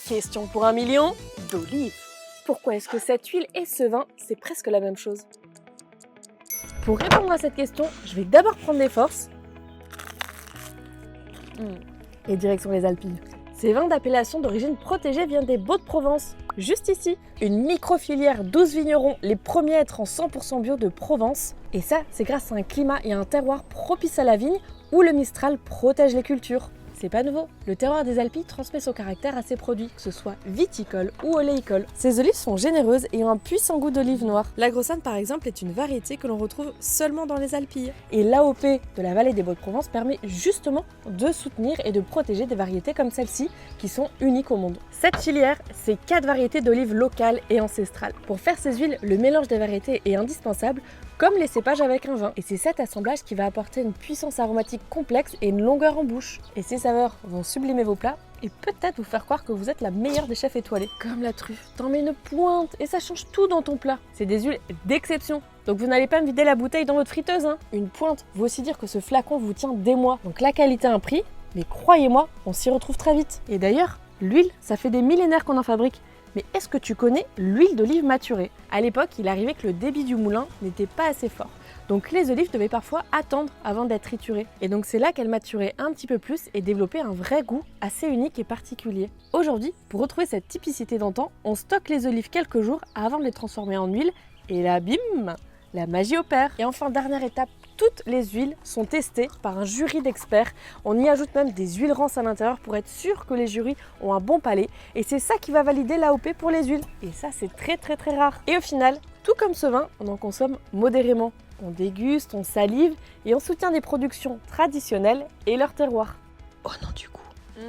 Question pour 1 million d'olives. Pourquoi est-ce que cette huile et ce vin, c'est presque la même chose? Pour répondre à cette question, je vais d'abord prendre des forces et direction les Alpilles. Ces vins d'appellation d'origine protégée viennent des Baux-de-Provence, juste ici. Une micro-filière, 12 vignerons, les premiers à être en 100% bio de Provence. Et ça, c'est grâce à un climat et un terroir propice à la vigne où le Mistral protège les cultures. C'est pas nouveau, le terroir des Alpilles transmet son caractère à ses produits, que ce soit viticole ou oléicole. Ces olives sont généreuses et ont un puissant goût d'olive noire. La Grossane par exemple est une variété que l'on retrouve seulement dans les Alpilles. Et l'AOP de la vallée des Baux-de-Provence permet justement de soutenir et de protéger des variétés comme celle-ci qui sont uniques au monde. Cette filière, c'est 4 variétés d'olives locales et ancestrales. Pour faire ces huiles, le mélange des variétés est indispensable, comme les cépages avec un vin. Et c'est cet assemblage qui va apporter une puissance aromatique complexe et une longueur en bouche. Et ces saveurs vont sublimer vos plats et peut-être vous faire croire que vous êtes la meilleure des chefs étoilés. Comme la truffe, t'en mets une pointe et ça change tout dans ton plat. C'est des huiles d'exception. Donc vous n'allez pas me vider la bouteille dans votre friteuse, hein. Une pointe veut aussi dire que ce flacon vous tient des mois. Donc la qualité a un prix, mais croyez-moi, on s'y retrouve très vite. Et d'ailleurs, l'huile, ça fait des millénaires qu'on en fabrique. Mais est-ce que tu connais l'huile d'olive maturée? À l'époque, il arrivait que le débit du moulin n'était pas assez fort. Donc les olives devaient parfois attendre avant d'être triturées. Et donc c'est là qu'elles maturaient un petit peu plus et développaient un vrai goût assez unique et particulier. Aujourd'hui, pour retrouver cette typicité d'antan, on stocke les olives quelques jours avant de les transformer en huile. Et là, bim, la magie opère. Et enfin, dernière étape, toutes les huiles sont testées par un jury d'experts. On y ajoute même des huiles rances à l'intérieur pour être sûr que les jurys ont un bon palais. Et c'est ça qui va valider l'AOP pour les huiles. Et ça, c'est très rare. Et au final, tout comme ce vin, on en consomme modérément. On déguste, on salive et on soutient des productions traditionnelles et leur terroir. Au nom du goût.